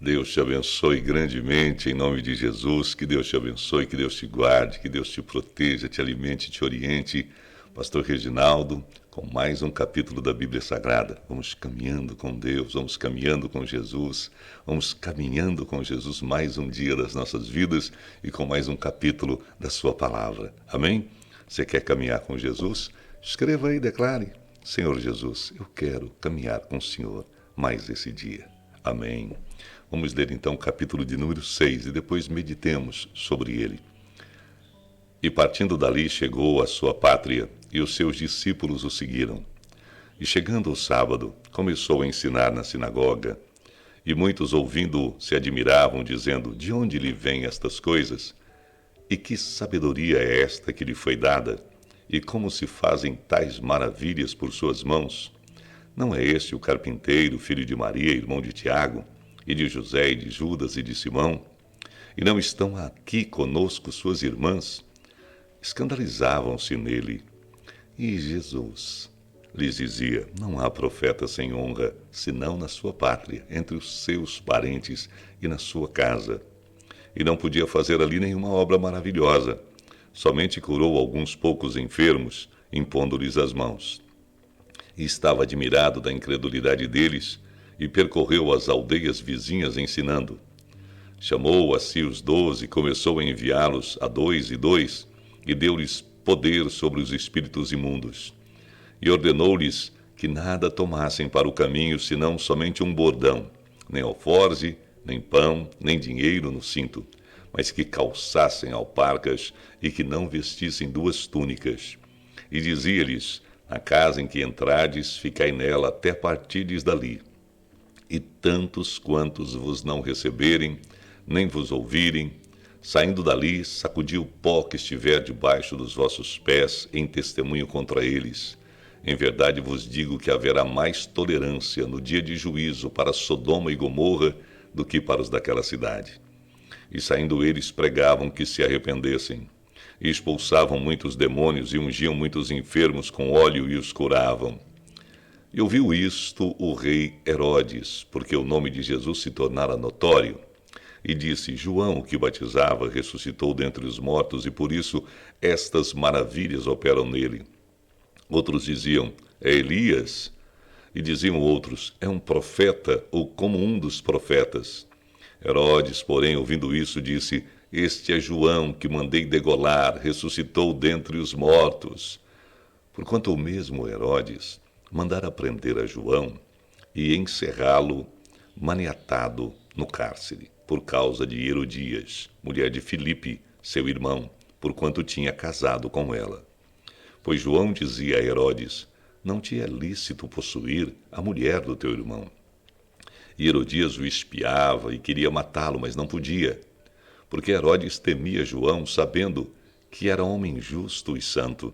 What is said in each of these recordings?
Deus te abençoe grandemente em nome de Jesus. Que Deus te abençoe, que Deus te guarde, que Deus te proteja, te alimente, te oriente. Pastor Reginaldo, com mais um capítulo da Bíblia Sagrada. Vamos caminhando com Deus, vamos caminhando com Jesus, vamos caminhando com Jesus mais um dia das nossas vidas e com mais um capítulo da sua palavra. Amém? Você quer caminhar com Jesus? Escreva aí, declare: Senhor Jesus, eu quero caminhar com o Senhor mais esse dia. Amém. Vamos ler então o capítulo de número 6 e depois meditemos sobre ele. E partindo dali chegou à sua pátria, e os seus discípulos o seguiram. E chegando o sábado, começou a ensinar na sinagoga. E muitos ouvindo se admiravam, dizendo: de onde lhe vêm estas coisas? E que sabedoria é esta que lhe foi dada? E como se fazem tais maravilhas por suas mãos? Não é este o carpinteiro, filho de Maria, irmão de Tiago, e de José, e de Judas, e de Simão? E não estão aqui conosco suas irmãs? Escandalizavam-se nele. E Jesus lhes dizia: não há profeta sem honra, senão na sua pátria, entre os seus parentes e na sua casa. E não podia fazer ali nenhuma obra maravilhosa. Somente curou alguns poucos enfermos, impondo-lhes as mãos. E estava admirado da incredulidade deles, e percorreu as aldeias vizinhas ensinando. Chamou a si os 12, começou a enviá-los a 2 e 2, e deu-lhes poder sobre os espíritos imundos. E ordenou-lhes que nada tomassem para o caminho, senão somente um bordão, nem alforze, nem pão, nem dinheiro no cinto, mas que calçassem alparcas e que não vestissem 2 túnicas. E dizia-lhes: na casa em que entrardes, ficai nela até partirdes dali. E tantos quantos vos não receberem, nem vos ouvirem, saindo dali, sacudi o pó que estiver debaixo dos vossos pés, em testemunho contra eles. Em verdade vos digo que haverá mais tolerância no dia de juízo para Sodoma e Gomorra do que para os daquela cidade. E saindo eles, pregavam que se arrependessem. E expulsavam muitos demônios e ungiam muitos enfermos com óleo e os curavam. E ouviu isto o rei Herodes, porque o nome de Jesus se tornara notório. E disse: João, que batizava, ressuscitou dentre os mortos, e por isso estas maravilhas operam nele. Outros diziam: é Elias. E diziam outros: é um profeta, ou como um dos profetas. Herodes, porém, ouvindo isso, disse: este é João, que mandei degolar, ressuscitou dentre os mortos. Porquanto o mesmo Herodes mandara prender a João e encerrá-lo maniatado no cárcere, por causa de Herodias, mulher de Filipe, seu irmão, porquanto tinha casado com ela. Pois João dizia a Herodes: não te é lícito possuir a mulher do teu irmão. E Herodias o espiava e queria matá-lo, mas não podia, porque Herodes temia João, sabendo que era homem justo e santo,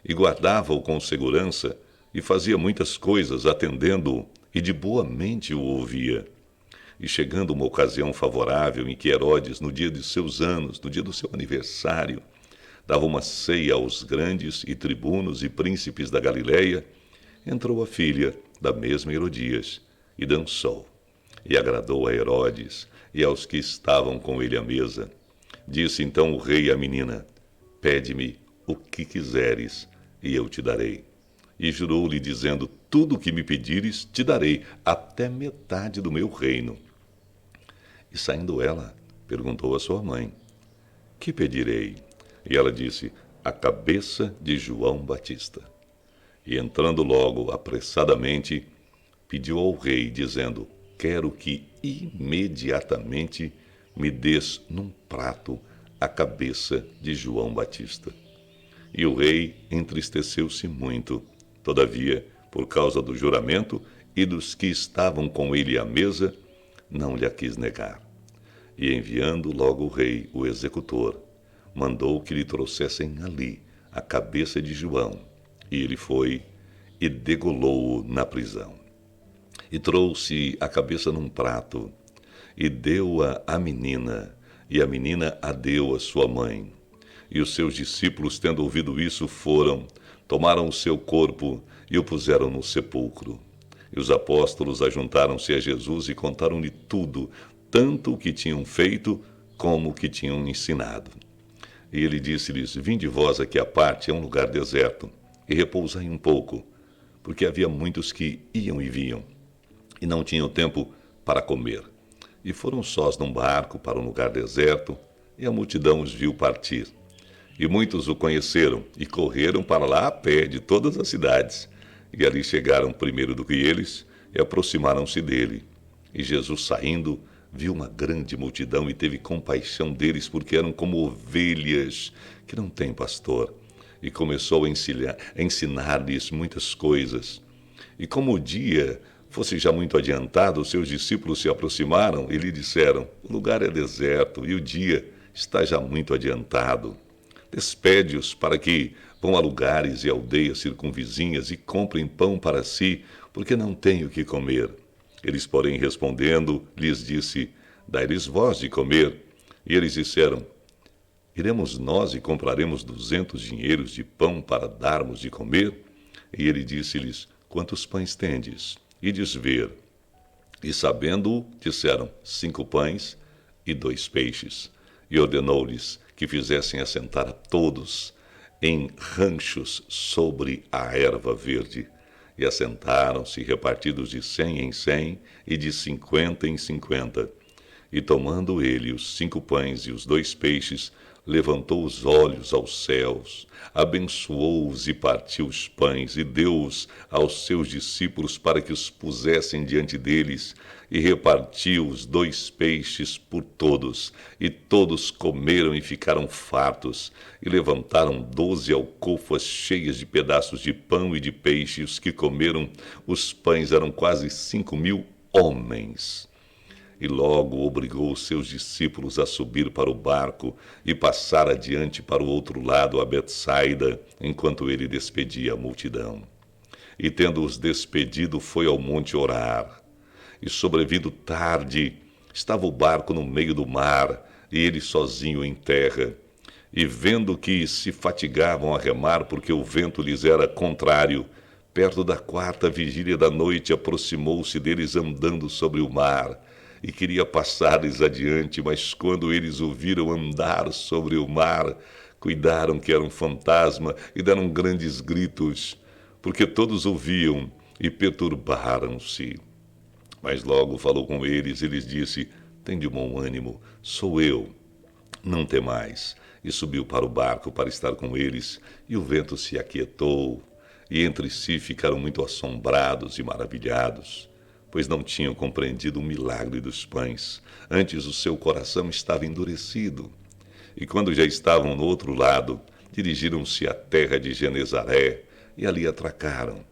e guardava-o com segurança, e fazia muitas coisas, atendendo-o, e de boa mente o ouvia. E chegando uma ocasião favorável em que Herodes, no dia de seus anos, no dia do seu aniversário, dava uma ceia aos grandes e tribunos e príncipes da Galileia, entrou a filha da mesma Herodias, e dançou, e agradou a Herodes e aos que estavam com ele à mesa. Disse então o rei à menina: pede-me o que quiseres, e eu te darei. E jurou-lhe, dizendo: tudo o que me pedires, te darei, até metade do meu reino. E saindo ela, perguntou à sua mãe: que pedirei? E ela disse: a cabeça de João Batista. E entrando logo, apressadamente, pediu ao rei, dizendo: quero que imediatamente me des num prato a cabeça de João Batista. E o rei entristeceu-se muito. Todavia, por causa do juramento e dos que estavam com ele à mesa, não lhe a quis negar. E enviando logo o rei, o executor, mandou que lhe trouxessem ali a cabeça de João. E ele foi e degolou-o na prisão. E trouxe a cabeça num prato, e deu-a à menina, e a menina a deu à sua mãe. E os seus discípulos, tendo ouvido isso, foram, tomaram o seu corpo e o puseram no sepulcro. E os apóstolos ajuntaram-se a Jesus e contaram-lhe tudo, tanto o que tinham feito como o que tinham ensinado. E ele disse-lhes: Vinde vós aqui à parte, a um lugar deserto, e repousai um pouco, porque havia muitos que iam e vinham, e não tinham tempo para comer. E foram sós num barco para um lugar deserto, e a multidão os viu partir. E muitos o conheceram, e correram para lá a pé de todas as cidades. E ali chegaram primeiro do que eles, e aproximaram-se dele. E Jesus, saindo, viu uma grande multidão e teve compaixão deles, porque eram como ovelhas que não têm pastor. E começou a ensinar-lhes muitas coisas. E como o dia fosse já muito adiantado, os seus discípulos se aproximaram e lhe disseram: O lugar é deserto e o dia está já muito adiantado. Despede-os para que vão a lugares e aldeias circunvizinhas e comprem pão para si, porque não têm o que comer. Eles, porém, respondendo, lhes disse: Dai-lhes vós de comer. E eles disseram: Iremos nós e compraremos 200 dinheiros de pão para darmos de comer? E ele disse-lhes: Quantos pães tendes? Ides ver. E sabendo-o, disseram: 5 pães e 2 peixes. E ordenou-lhes que fizessem assentar a todos em ranchos sobre a erva verde. E assentaram-se, repartidos de 100 em 100 e de 50 em 50. E tomando ele os 5 pães e os 2 peixes, levantou os olhos aos céus, abençoou-os e partiu os pães, e deu-os aos seus discípulos para que os pusessem diante deles, e repartiu os 2 peixes por todos. E todos comeram e ficaram fartos, e levantaram 12 alcofas cheias de pedaços de pão e de peixe. Os que comeram os pães eram quase 5.000 homens. E logo obrigou os seus discípulos a subir para o barco e passar adiante para o outro lado, a Betsaida, enquanto ele despedia a multidão. E tendo-os despedido, foi ao monte orar. E sobrevindo tarde, estava o barco no meio do mar, e ele sozinho em terra. E vendo que se fatigavam a remar, porque o vento lhes era contrário, perto da 4ª vigília da noite, aproximou-se deles andando sobre o mar, e queria passar-lhes adiante, mas quando eles o viram andar sobre o mar, cuidaram que era um fantasma e deram grandes gritos, porque todos o viam e perturbaram-se. Mas logo falou com eles e lhes disse: Tende bom ânimo, sou eu, não temais. E subiu para o barco para estar com eles, e o vento se aquietou, e entre si ficaram muito assombrados e maravilhados, pois não tinham compreendido o milagre dos pães. Antes o seu coração estava endurecido. E quando já estavam no outro lado, dirigiram-se à terra de Genezaré, e ali atracaram.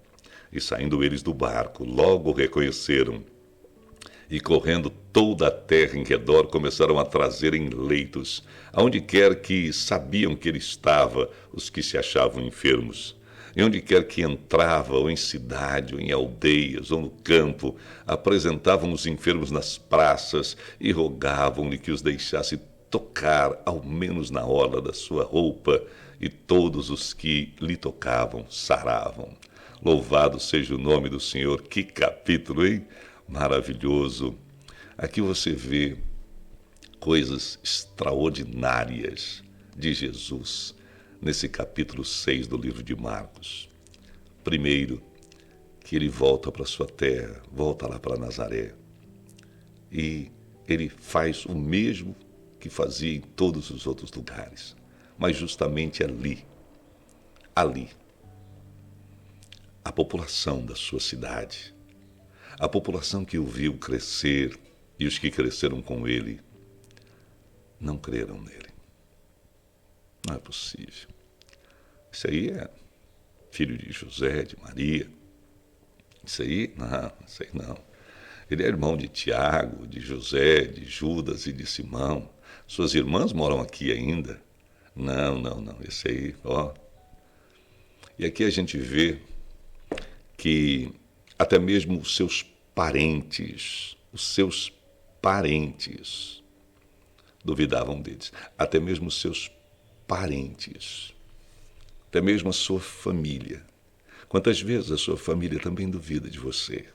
E saindo eles do barco, logo o reconheceram. E correndo toda a terra em redor, começaram a trazer em leitos, aonde quer que sabiam que ele estava, os que se achavam enfermos. E onde quer que entrava, ou em cidade, ou em aldeias, ou no campo, apresentavam os enfermos nas praças e rogavam-lhe que os deixasse tocar, ao menos na orla da sua roupa, e todos os que lhe tocavam saravam. Louvado seja o nome do Senhor. Que capítulo, hein? Maravilhoso. Aqui você vê coisas extraordinárias de Jesus nesse capítulo 6 do livro de Marcos. Primeiro, que ele volta para sua terra, volta lá para Nazaré. E ele faz o mesmo que fazia em todos os outros lugares, mas justamente ali, a população da sua cidade, a população que o viu crescer e os que cresceram com ele, não creram nele. Não é possível. Isso aí é filho de José, de Maria. Isso aí não. Ele é irmão de Tiago, de José, de Judas e de Simão. Suas irmãs moram aqui ainda. Não. Esse aí, ó. E aqui a gente vê que até mesmo os seus parentes duvidavam deles. Até mesmo os seus parentes, até mesmo a sua família. Quantas vezes a sua família também duvida de você?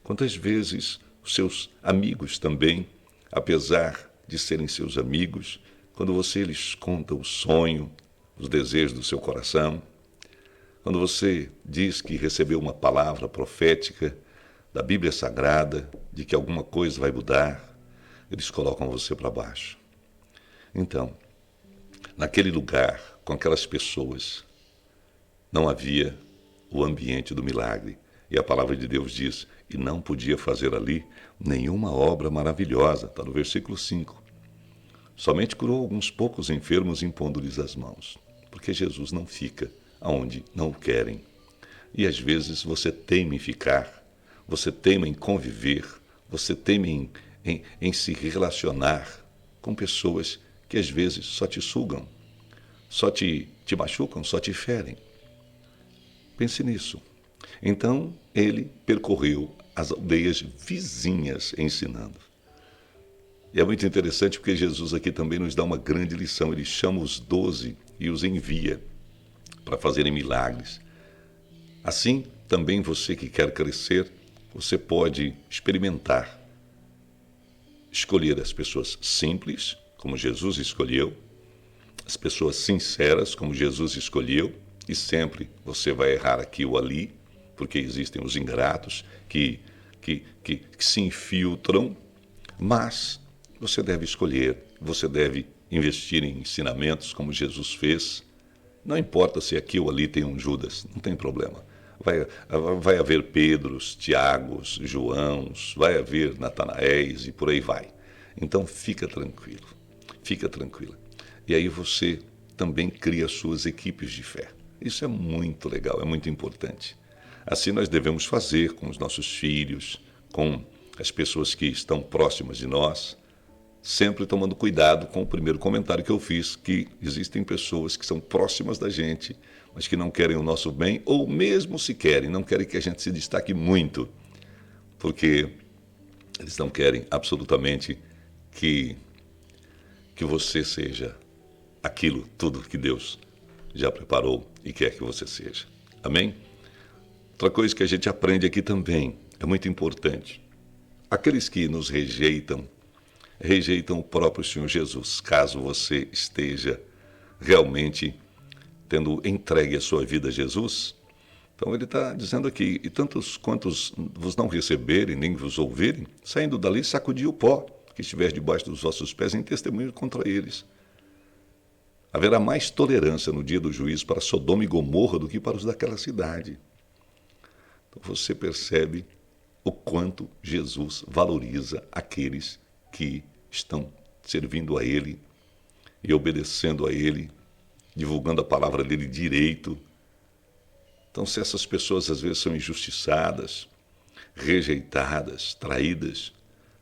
Quantas vezes os seus amigos também apesar de serem seus amigos, quando você lhes conta o sonho, os desejos do seu coração, quando você diz que recebeu uma palavra profética da Bíblia Sagrada, de que alguma coisa vai mudar, eles colocam você para baixo. Então, naquele lugar, com aquelas pessoas, não havia o ambiente do milagre. E a palavra de Deus diz, e não podia fazer ali nenhuma obra maravilhosa, está no versículo 5. Somente curou alguns poucos enfermos impondo-lhes as mãos, porque Jesus não fica aonde não o querem. E às vezes você teima em ficar, você teima em conviver, você teima em se relacionar com pessoas que às vezes só te sugam, só te machucam, só te ferem. Pense nisso. Então, ele percorreu as aldeias vizinhas ensinando. E é muito interessante porque Jesus aqui também nos dá uma grande lição. Ele chama os 12 e os envia para fazerem milagres. Assim, também você que quer crescer, você pode experimentar, escolher as pessoas simples, como Jesus escolheu, as pessoas sinceras, como Jesus escolheu, e sempre você vai errar aqui ou ali, porque existem os ingratos que se infiltram, mas você deve escolher, você deve investir em ensinamentos como Jesus fez. Não importa se aqui ou ali tem um Judas, não tem problema. Vai haver Pedros, Tiagos, Joãos, vai haver Natanaéis e por aí vai. Então fica tranquilo, fica tranquila. E aí você também cria suas equipes de fé. Isso é muito legal, é muito importante. Assim nós devemos fazer com os nossos filhos, com as pessoas que estão próximas de nós, sempre tomando cuidado com o primeiro comentário que eu fiz, que existem pessoas que são próximas da gente, mas que não querem o nosso bem, ou mesmo se querem, não querem que a gente se destaque muito, porque eles não querem absolutamente que você seja aquilo, tudo que Deus já preparou e quer que você seja. Amém? Outra coisa que a gente aprende aqui também, é muito importante. Aqueles que nos rejeitam o próprio Senhor Jesus, caso você esteja realmente tendo entregue a sua vida a Jesus. Então ele está dizendo aqui, e tantos quantos vos não receberem, nem vos ouvirem, saindo dali, sacudi o pó que estiver debaixo dos vossos pés em testemunho contra eles. Haverá mais tolerância no dia do juízo para Sodoma e Gomorra do que para os daquela cidade. Então você percebe o quanto Jesus valoriza aqueles que estão servindo a Ele e obedecendo a Ele, divulgando a palavra dele direito. Então, se essas pessoas às vezes são injustiçadas, rejeitadas, traídas,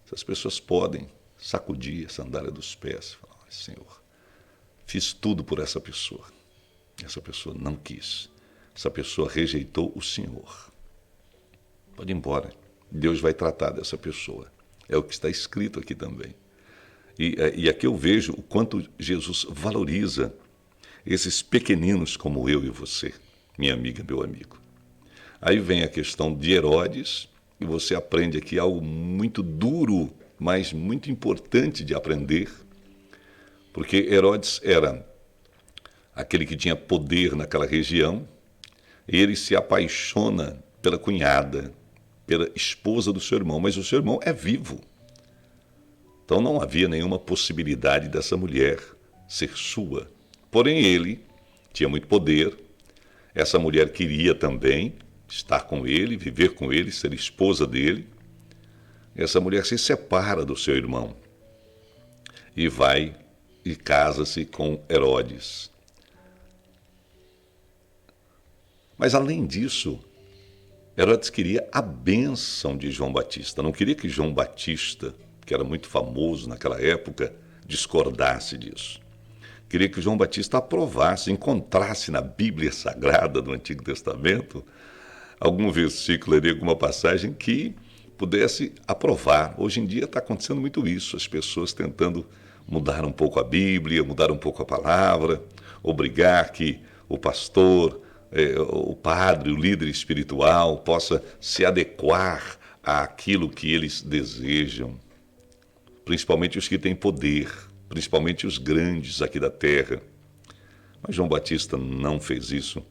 essas pessoas podem sacudir a sandália dos pés e falar, Senhor, fiz tudo por essa pessoa não quis, essa pessoa rejeitou o Senhor. Pode ir embora, Deus vai tratar dessa pessoa. É o que está escrito aqui também. E aqui eu vejo o quanto Jesus valoriza esses pequeninos como eu e você, minha amiga, meu amigo. Aí vem a questão de Herodes, e você aprende aqui algo muito duro, mas muito importante de aprender, porque Herodes era aquele que tinha poder naquela região, e ele se apaixona pela cunhada, pela esposa do seu irmão, mas o seu irmão é vivo. Então não havia nenhuma possibilidade dessa mulher ser sua. Porém ele tinha muito poder, essa mulher queria também estar com ele, viver com ele, ser esposa dele. Essa mulher se separa do seu irmão e vai e casa-se com Herodes. Mas além disso, Herodes queria a bênção de João Batista, não queria que João Batista, que era muito famoso naquela época, discordasse disso. Queria que João Batista aprovasse, encontrasse na Bíblia Sagrada do Antigo Testamento algum versículo ali, alguma passagem que pudesse aprovar. Hoje em dia está acontecendo muito isso, as pessoas tentando mudar um pouco a Bíblia, mudar um pouco a palavra, obrigar que o pastor, o padre, o líder espiritual possa se adequar àquilo que eles desejam. principalmente os que têm poder, principalmente os grandes aqui da terra. Mas João Batista não fez isso.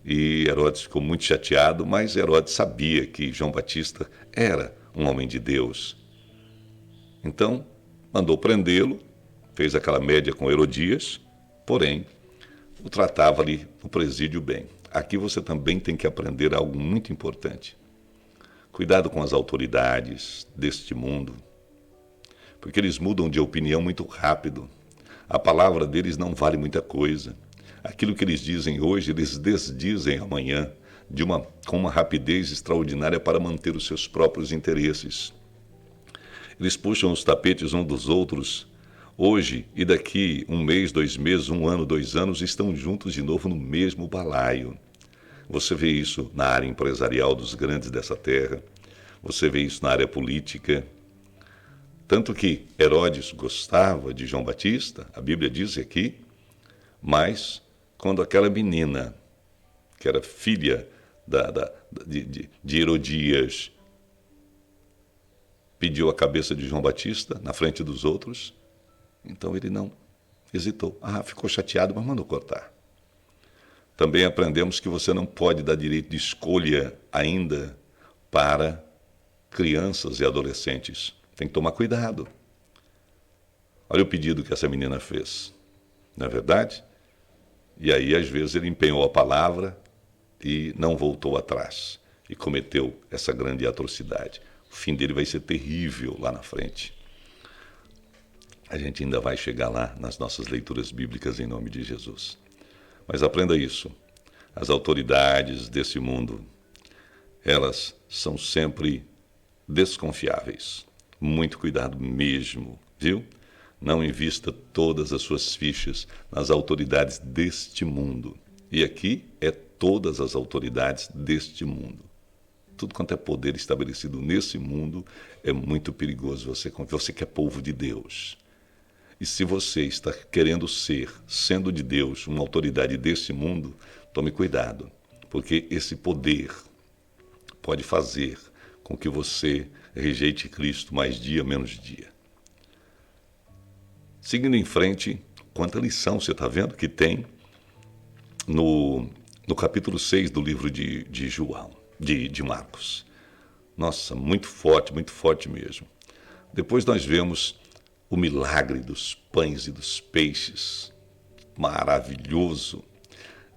E Herodes ficou muito chateado, mas Herodes sabia que João Batista era um homem de Deus. Então, mandou prendê-lo, fez aquela média com Herodias, porém, o tratava ali no presídio bem. Aqui você também tem que aprender algo muito importante. Cuidado com as autoridades deste mundo, porque eles mudam de opinião muito rápido. A palavra deles não vale muita coisa. Aquilo que eles dizem hoje, eles desdizem amanhã, com uma rapidez extraordinária para manter os seus próprios interesses. Eles puxam os tapetes uns dos outros hoje e daqui 1 mês, 2 meses, 1 ano, 2 anos, estão juntos de novo no mesmo balaio. Você vê isso na área empresarial dos grandes dessa terra, você vê isso na área política. Tanto que Herodes gostava de João Batista, a Bíblia diz aqui, mas quando aquela menina, que era filha de Herodias, pediu a cabeça de João Batista na frente dos outros, então ele não hesitou. Ficou chateado, mas mandou cortar. Também aprendemos que você não pode dar direito de escolha ainda para crianças e adolescentes. Tem que tomar cuidado. Olha o pedido que essa menina fez. Não é verdade? E aí, às vezes, ele empenhou a palavra e não voltou atrás. E cometeu essa grande atrocidade. O fim dele vai ser terrível lá na frente. A gente ainda vai chegar lá nas nossas leituras bíblicas em nome de Jesus. Mas aprenda isso. As autoridades desse mundo, elas são sempre desconfiáveis. Muito cuidado mesmo, viu? Não invista todas as suas fichas nas autoridades deste mundo. E aqui é todas as autoridades deste mundo. Tudo quanto é poder estabelecido nesse mundo é muito perigoso. Você que é povo de Deus. E se você está querendo ser, sendo de Deus, uma autoridade desse mundo, tome cuidado, porque esse poder pode fazer com que você rejeite Cristo mais dia, menos dia. Seguindo em frente, quanta lição você está vendo que tem no capítulo 6 do livro de João, de Marcos. Nossa, muito forte mesmo. Depois nós vemos o milagre dos pães e dos peixes, maravilhoso.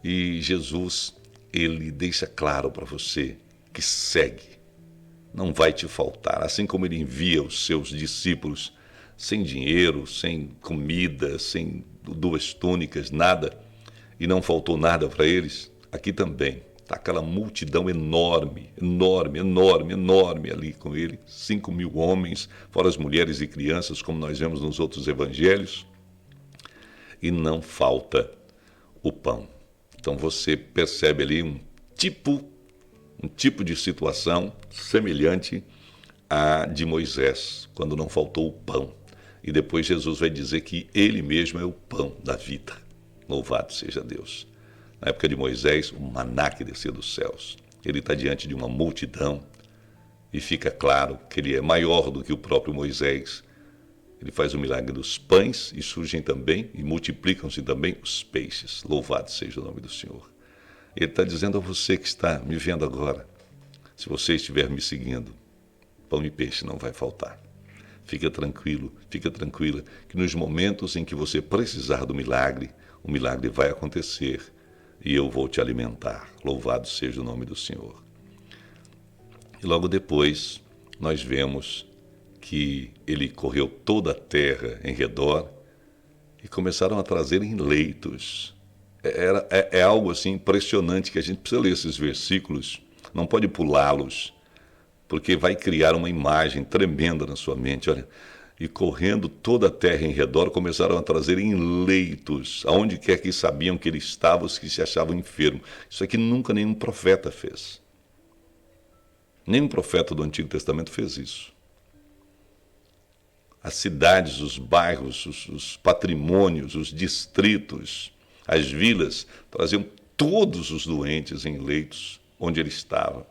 E Jesus, ele deixa claro para você que segue, não vai te faltar, assim como ele envia os seus discípulos sem dinheiro, sem comida, sem 2 túnicas, nada, e não faltou nada para eles, aqui também está aquela multidão enorme ali com ele, 5.000 homens, fora as mulheres e crianças, como nós vemos nos outros evangelhos, e não falta o pão. Então você percebe ali um tipo de situação semelhante à de Moisés, quando não faltou o pão. E depois Jesus vai dizer que ele mesmo é o pão da vida. Louvado seja Deus. Na época de Moisés, o maná que descia dos céus. Ele está diante de uma multidão e fica claro que ele é maior do que o próprio Moisés. Ele faz o milagre dos pães e surgem também e multiplicam-se também os peixes. Louvado seja o nome do Senhor. Ele está dizendo a você que está me vendo agora, se você estiver me seguindo, pão e peixe não vai faltar. Fica tranquilo, fica tranquila, que nos momentos em que você precisar do milagre, o milagre vai acontecer e eu vou te alimentar. Louvado seja o nome do Senhor. E logo depois, nós vemos que ele correu toda a terra em redor e começaram a trazer em leitos. É algo assim impressionante que a gente precisa ler esses versículos, não pode pulá-los, porque vai criar uma imagem tremenda na sua mente. Olha, e correndo toda a terra em redor, começaram a trazer em leitos, aonde quer que sabiam que ele estava, os que se achavam enfermos. Isso aqui nunca nenhum profeta fez. Nenhum profeta do Antigo Testamento fez isso. As cidades, os bairros, os patrimônios, os distritos, as vilas, traziam todos os doentes em leitos onde ele estava.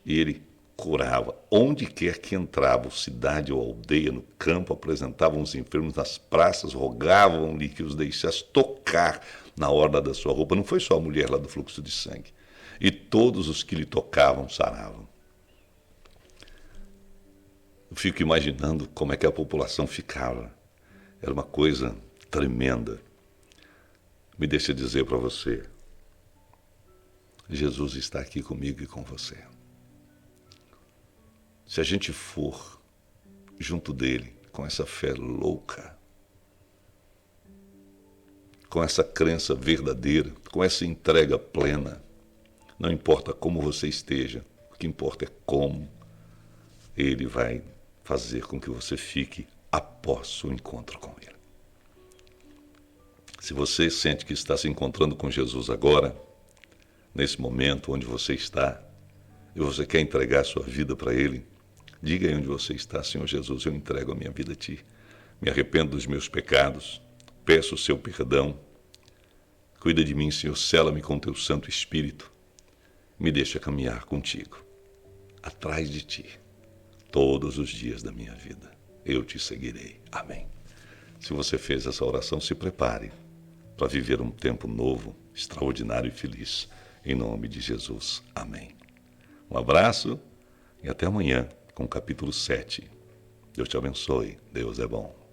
E ele curava. Onde quer que entrava, cidade ou aldeia, no campo, apresentavam os enfermos nas praças, rogavam-lhe que os deixasse tocar na orla da sua roupa. Não foi só a mulher lá do fluxo de sangue. E todos os que lhe tocavam saravam. Eu fico imaginando como é que a população ficava. Era uma coisa tremenda. Me deixa dizer para você, Jesus está aqui comigo e com você. Se a gente for junto dele, com essa fé louca, com essa crença verdadeira, com essa entrega plena, não importa como você esteja, o que importa é como ele vai fazer com que você fique após o encontro com ele. Se você sente que está se encontrando com Jesus agora, nesse momento onde você está, e você quer entregar a sua vida para ele, diga aí onde você está: Senhor Jesus, eu entrego a minha vida a ti. Me arrependo dos meus pecados, peço o seu perdão. Cuida de mim, Senhor, sela-me com teu Santo Espírito. Me deixa caminhar contigo, atrás de ti, todos os dias da minha vida. Eu te seguirei. Amém. Se você fez essa oração, se prepare para viver um tempo novo, extraordinário e feliz. Em nome de Jesus. Amém. Um abraço e até amanhã com o capítulo 7. Deus te abençoe. Deus é bom.